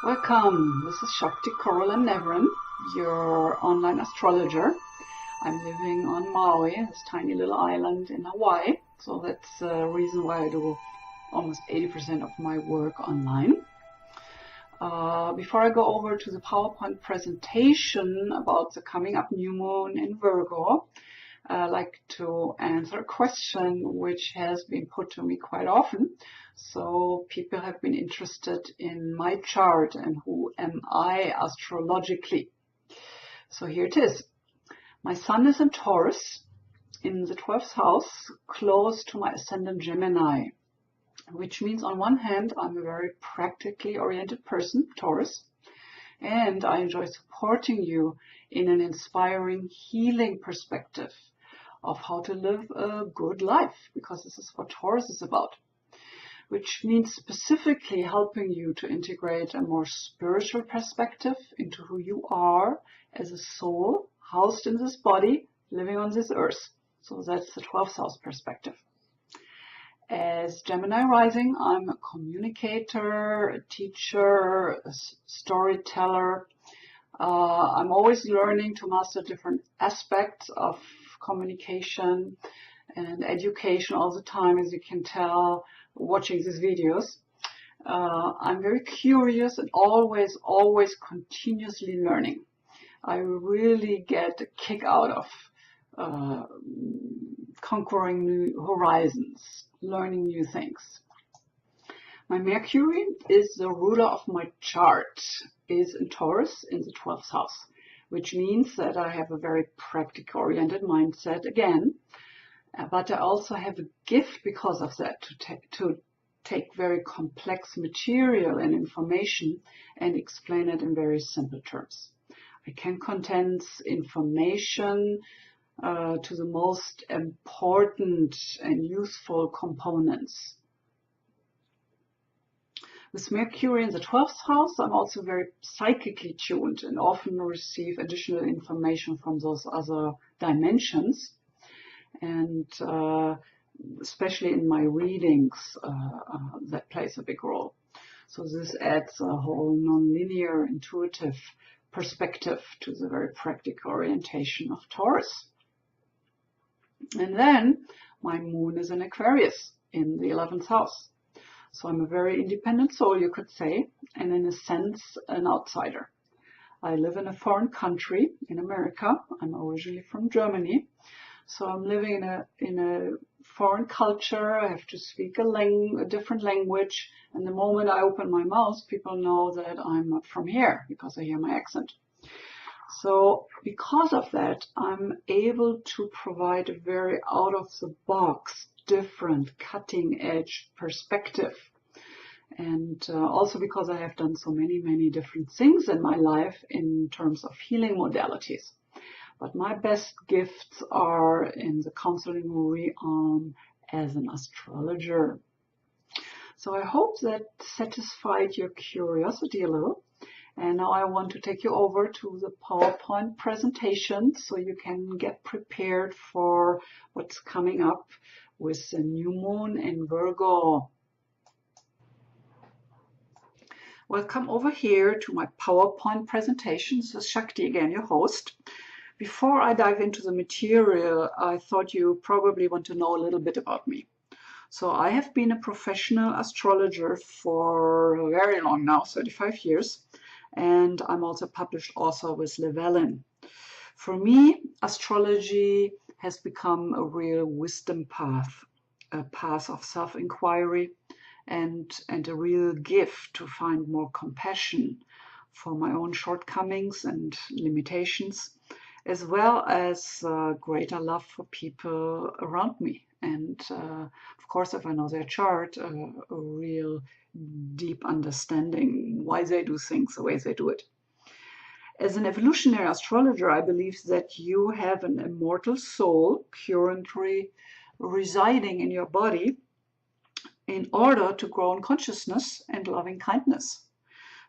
Welcome, this is Shakti Nevran, your online astrologer. I'm living on Maui, this tiny little island in Hawaii, so that's the reason why I do almost 80% of my work online. Before I go over to the PowerPoint presentation about the coming up new moon in Virgo, I'd like to answer a question which has been put to me quite often. So people have been interested in my chart and who am I astrologically. So here it is. My sun is in Taurus in the 12th house, close to my ascendant Gemini, which means on one hand I'm a very practically oriented person, Taurus, and I enjoy supporting you in an inspiring healing perspective of how to live a good life, because this is what Taurus is about, which means specifically helping you to integrate a more spiritual perspective into who you are as a soul housed in this body, living on this earth. So that's the 12th house perspective. As Gemini rising, I'm a communicator, a teacher, a storyteller. I'm always learning to master different aspects of communication and education all the time, as you can tell watching these videos. I'm very curious and always continuously learning. I really get a kick out of conquering new horizons, learning new things. My Mercury is the ruler of my chart, is in Taurus in the 12th house, which means that I have a very practical-oriented mindset again, but I also have a gift because of that to take very complex material and information and explain it in very simple terms. I can condense information to the most important and useful components. With Mercury in the 12th house, I'm also very psychically tuned and often receive additional information from those other dimensions. And especially in my readings, that plays a big role. So this adds a whole non-linear, intuitive perspective to the very practical orientation of Taurus. And then my moon is in Aquarius in the 11th house. So I'm a very independent soul, you could say, and in a sense, an outsider. I live in a foreign country in America. I'm originally from Germany. So I'm living in a foreign culture. I have to speak a different language. And the moment I open my mouth, people know that I'm not from here because they hear my accent. So because of that, I'm able to provide a very out of the box, different, cutting edge perspective. And also because I have done so many different things in my life in terms of healing modalities. But my best gifts are in the counseling realm as an astrologer. So I hope that satisfied your curiosity a little. And now I want to take you over to the PowerPoint presentation so you can get prepared for what's coming up with the new moon in Virgo. Welcome over here to my PowerPoint presentation. This is Shakti again, your host. Before I dive into the material, I thought you probably want to know a little bit about me. So I have been a professional astrologer for very long now, 35 years. And I'm also a published author with Llewellyn. For me, astrology has become a real wisdom path, a path of self-inquiry and a real gift to find more compassion for my own shortcomings and limitations, as well as greater love for people around me. And of course, if I know their chart, a real deep understanding why they do things the way they do it. As an evolutionary astrologer, I believe that you have an immortal soul currently residing in your body in order to grow in consciousness and loving kindness.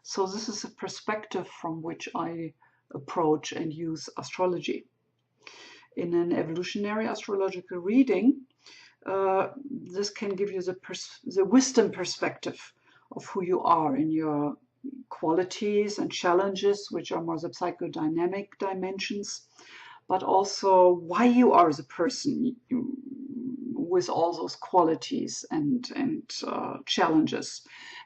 So this is a perspective from which I approach and use astrology. In an evolutionary astrological reading, this can give you the wisdom perspective of who you are in your qualities and challenges, which are more the psychodynamic dimensions, but also why you are the person with all those qualities and challenges.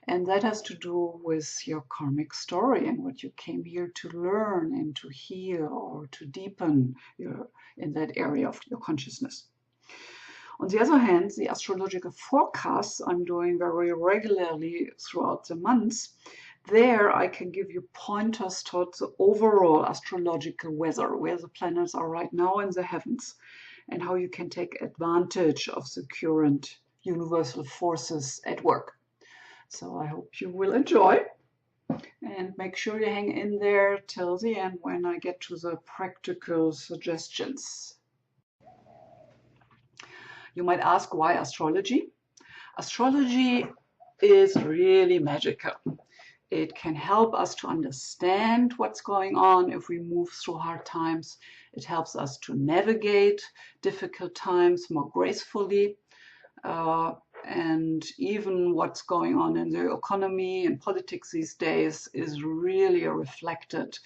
And that has to do with your karmic story and what you came here to learn and to heal or to deepen in that area of your consciousness. On the other hand, the astrological forecasts I'm doing very regularly throughout the months, there I can give you pointers towards the overall astrological weather, where the planets are right now in the heavens, and how you can take advantage of the current universal forces at work. So I hope you will enjoy, and make sure you hang in there till the end when I get to the practical suggestions. You might ask, why astrology? Astrology is really magical. It can help us to understand what's going on if we move through hard times. It helps us to navigate difficult times more gracefully. And even what's going on in the economy and politics these days is really reflected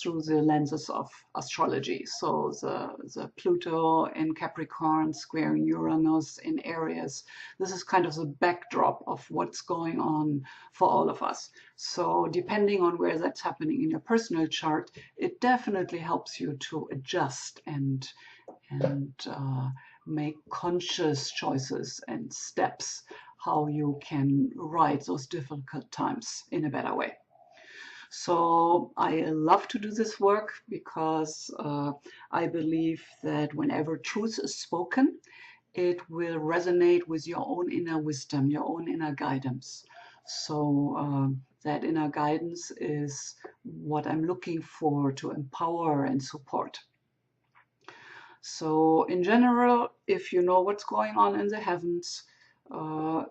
through the lenses of astrology. So the Pluto in Capricorn squaring Uranus in Aries, this is kind of the backdrop of what's going on for all of us. So depending on where that's happening in your personal chart, it definitely helps you to adjust and make conscious choices and steps how you can ride those difficult times in a better way. So I love to do this work because I believe that whenever truth is spoken, it will resonate with your own inner wisdom, your own inner guidance. So that inner guidance is what I'm looking for to empower and support. So in general, if you know what's going on in the heavens,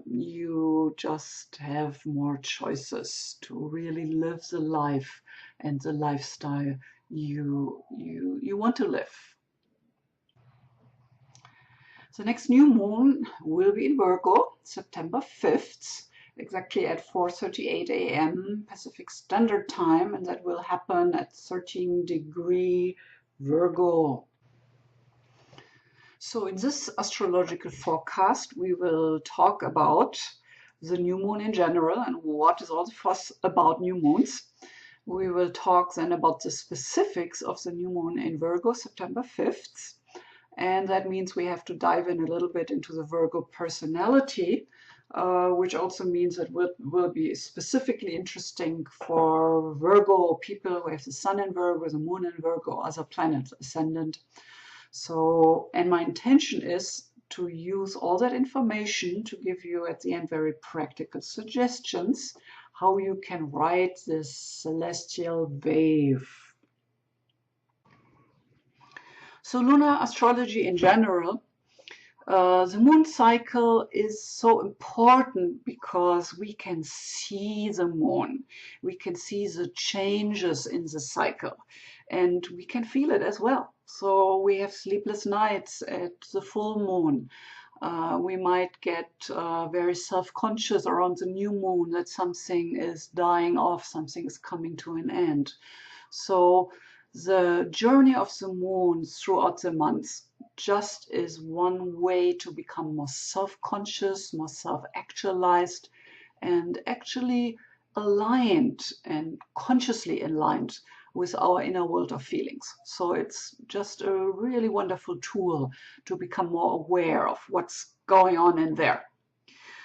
you just have more choices to really live the life and the lifestyle you want to live. The next new moon will be in Virgo, September 5th, exactly at 4:38 a.m. Pacific Standard Time, and that will happen at 13° Virgo. So in this astrological forecast, we will talk about the new moon in general and what is all the fuss about new moons. We will talk then about the specifics of the new moon in Virgo, September 5th. And that means we have to dive in a little bit into the Virgo personality, which also means it will be specifically interesting for Virgo people who have the sun in Virgo, the moon in Virgo, other planets, ascendant. So, and my intention is to use all that information to give you at the end very practical suggestions how you can ride this celestial wave. So lunar astrology in general, the moon cycle is so important because we can see the moon, we can see the changes in the cycle, and we can feel it as well. So we have sleepless nights at the full moon. We might get very self-conscious around the new moon that something is dying off, something is coming to an end. So the journey of the moon throughout the months just is one way to become more self-conscious, more self-actualized, and actually aligned and consciously aligned with our inner world of feelings. So it's just a really wonderful tool to become more aware of what's going on in there.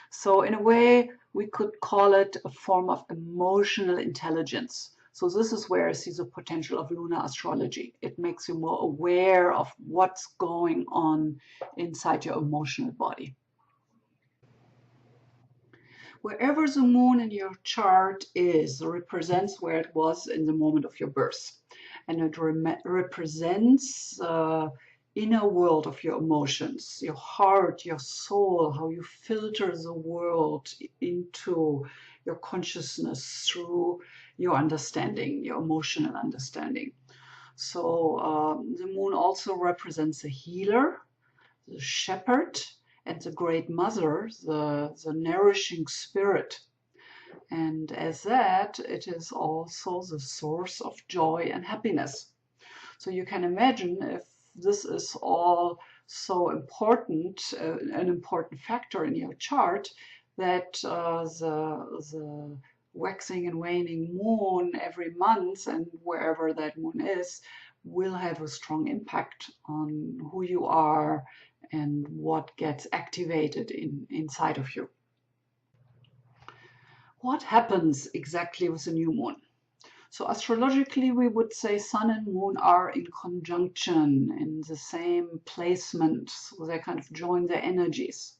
So in a way, we could call it a form of emotional intelligence. So this is where I see the potential of lunar astrology. It makes you more aware of what's going on inside your emotional body. Wherever the moon in your chart is, represents where it was in the moment of your birth. And it represents the inner world of your emotions, your heart, your soul, how you filter the world into your consciousness through your understanding, your emotional understanding. So the moon also represents the healer, the shepherd, and the great mother, the nourishing spirit. And as that, it is also the source of joy and happiness. So you can imagine if this is all so important, an important factor in your chart, that the waxing and waning moon every month and wherever that moon is will have a strong impact on who you are and what gets activated inside of you. What happens exactly with the new moon? So astrologically, we would say Sun and Moon are in conjunction, in the same placement, so they kind of join their energies.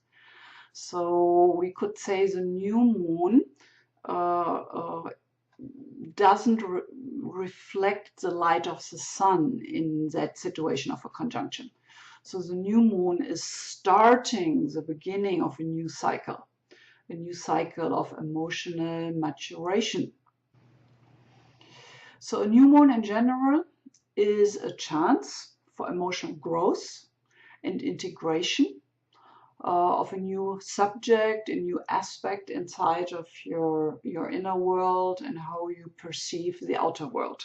So we could say the new moon doesn't reflect the light of the sun in that situation of a conjunction. So the new moon is starting the beginning of a new cycle of emotional maturation. So a new moon in general is a chance for emotional growth and integration of a new subject, a new aspect inside of your inner world and how you perceive the outer world.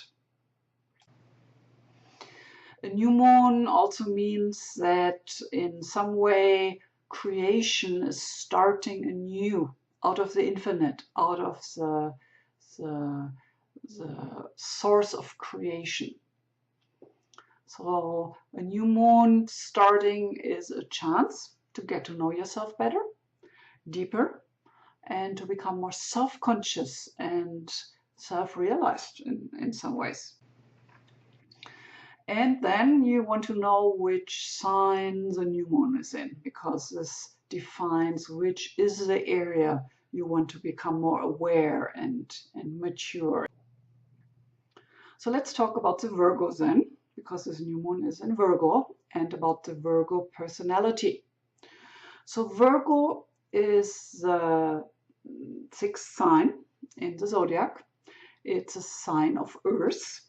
A new moon also means that in some way creation is starting anew out of the infinite, out of the source of creation. So a new moon starting is a chance to get to know yourself better, deeper, and to become more self-conscious and self-realized in some ways. And then you want to know which sign the new moon is in, because this defines which is the area you want to become more aware and mature. So let's talk about the Virgo then, because this new moon is in Virgo, and about the Virgo personality. So Virgo is the sixth sign in the zodiac. It's a sign of Earth,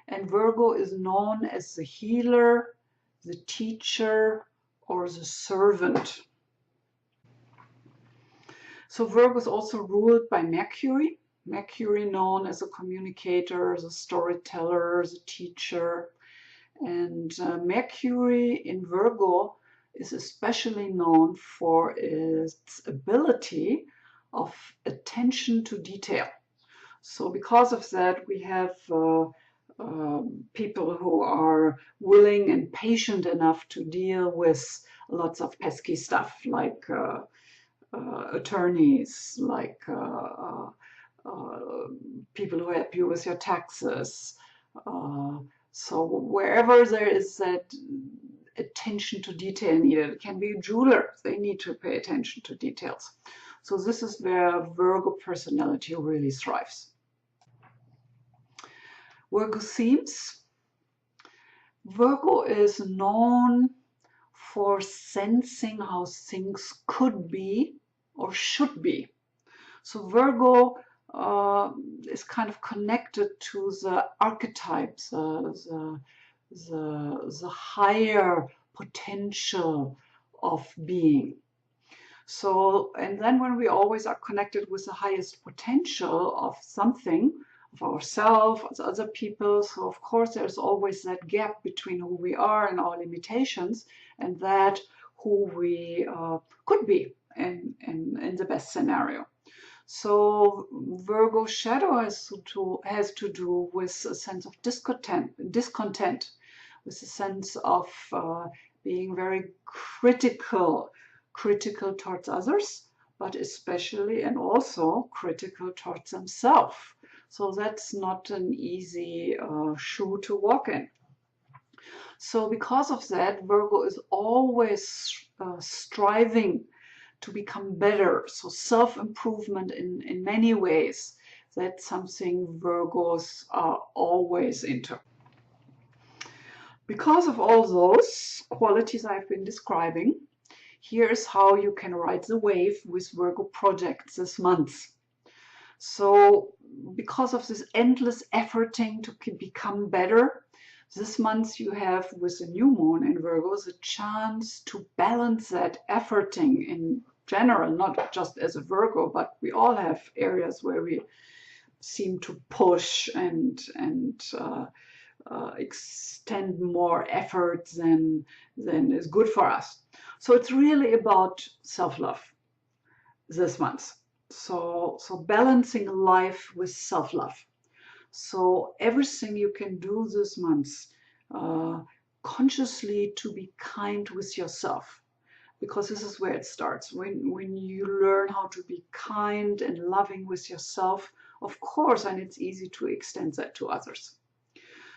and Virgo is known as the healer, the teacher, or the servant. So Virgo is also ruled by Mercury. Mercury known as a communicator, the storyteller, the teacher. And Mercury in Virgo is especially known for its ability of attention to detail. So because of that, we have people who are willing and patient enough to deal with lots of pesky stuff, like attorneys, like people who help you with your taxes. So wherever there is that attention to detail needed, it can be a jeweler, they need to pay attention to details. So this is where Virgo personality really thrives. Virgo themes. Virgo is known for sensing how things could be or should be. So Virgo is kind of connected to the archetypes, the higher potential of being. So, and then when we always are connected with the highest potential of something, of ourselves, of other people, so of course there's always that gap between who we are and our limitations and that who we could be in the best scenario. So Virgo shadow has to do with a sense of discontent, with a sense of being very critical towards others, but especially and also critical towards themselves. So that's not an easy shoe to walk in. So because of that, Virgo is always striving to become better. So self-improvement in many ways. That's something Virgos are always into. Because of all those qualities I've been describing, here's how you can ride the wave with Virgo projects this month. So because of this endless efforting to become better, this month you have, with the new moon in Virgo, the chance to balance that efforting general, not just as a Virgo, but we all have areas where we seem to push and extend more effort than is good for us. So it's really about self-love this month. So balancing life with self-love. So everything you can do this month, consciously to be kind with yourself, because this is where it starts. When you learn how to be kind and loving with yourself, of course, and it's easy to extend that to others.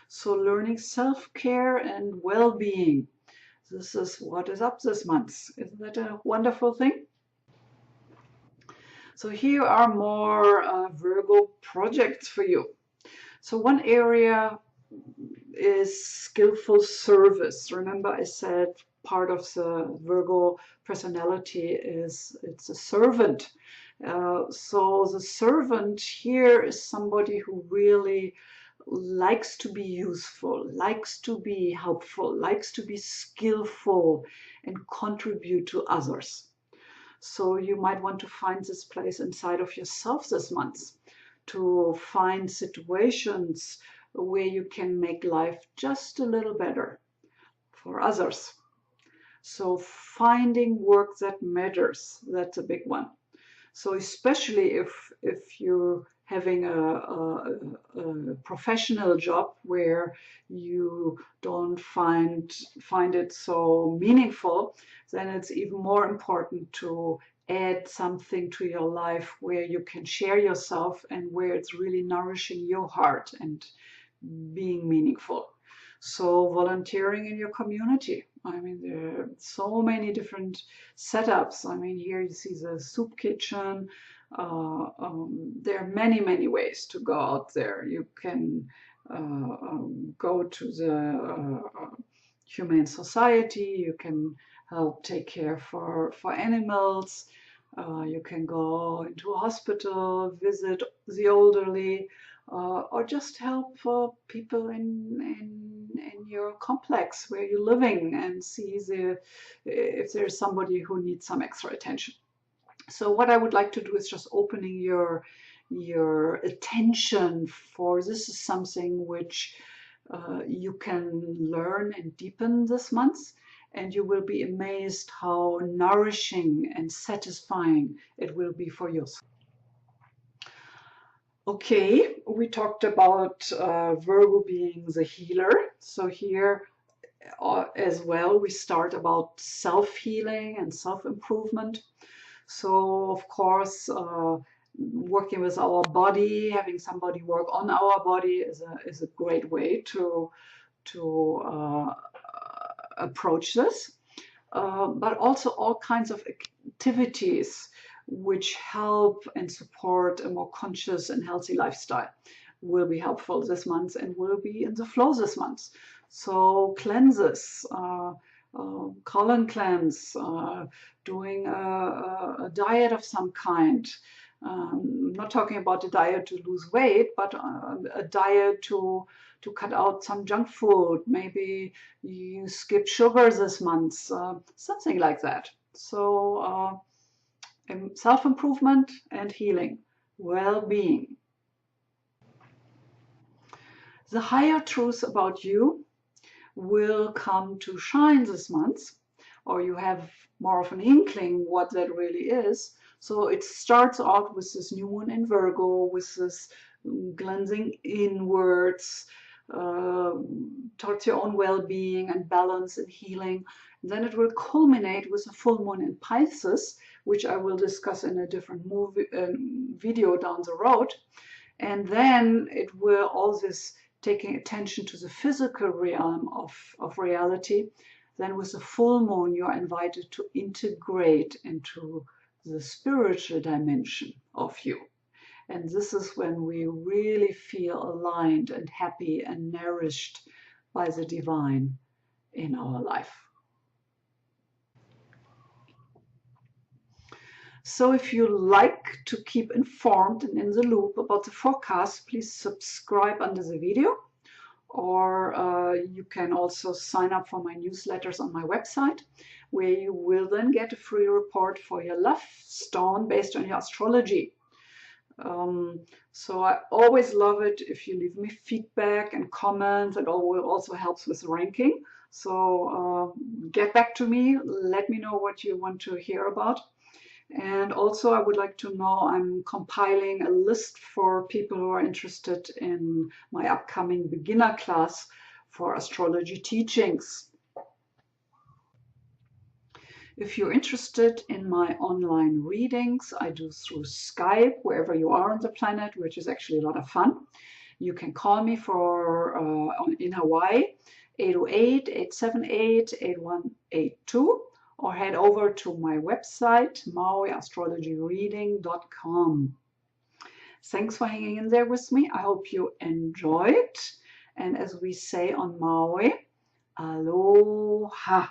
So learning self-care and well-being. This is what is up this month. Isn't that a wonderful thing? So here are more Virgo projects for you. So one area is skillful service. Remember I said part of the Virgo personality is it's a servant. So the servant here is somebody who really likes to be useful, likes to be helpful, likes to be skillful and contribute to others. So you might want to find this place inside of yourself this month, to find situations where you can make life just a little better for others. So finding work that matters, that's a big one. So especially if you're having a professional job where you don't find it so meaningful, then it's even more important to add something to your life where you can share yourself and where it's really nourishing your heart and being meaningful. So volunteering in your community. I mean, there are so many different setups. I mean, here you see the soup kitchen. There are many ways to go out there. You can go to the Humane Society. You can help take care for animals. You can go into a hospital, visit the elderly, or just help people in your complex where you're living and see if there's somebody who needs some extra attention. So what I would like to do is just opening your attention for this is something which you can learn and deepen this month, and you will be amazed how nourishing and satisfying it will be for you. Okay, we talked about Virgo being the healer. So here as well, we start about self-healing and self-improvement. So of course, working with our body, having somebody work on our body is a great way to approach this. But also all kinds of activities which help and support a more conscious and healthy lifestyle will be helpful this month and will be in the flow this month. So cleanses, colon cleanse, doing a diet of some kind. I'm not talking about a diet to lose weight, but a diet to cut out some junk food. Maybe you skip sugar this month, something like that. So self-improvement and healing, well-being. The higher truth about you will come to shine this month, or you have more of an inkling what that really is. So it starts out with this new moon in Virgo, with this glancing inwards towards your own well-being and balance and healing. Then it will culminate with a full moon in Pisces, which I will discuss in a different video down the road. And then it will all this taking attention to the physical realm of reality. Then with the full moon, you're invited to integrate into the spiritual dimension of you. And this is when we really feel aligned and happy and nourished by the divine in our life. So if you like to keep informed and in the loop about the forecast, please subscribe under the video, or you can also sign up for my newsletters on my website, where you will then get a free report for your love stone based on your astrology. So I always love it if you leave me feedback and comments. It also helps with ranking. So get back to me, let me know what you want to hear about. And also I would like to know, I'm compiling a list for people who are interested in my upcoming beginner class for astrology teachings. If you're interested in my online readings, I do through Skype, wherever you are on the planet, which is actually a lot of fun. You can call me in Hawaii, 808-878-8182, or head over to my website, mauiastrologyreading.com. Thanks for hanging in there with me. I hope you enjoyed. And as we say on Maui, aloha.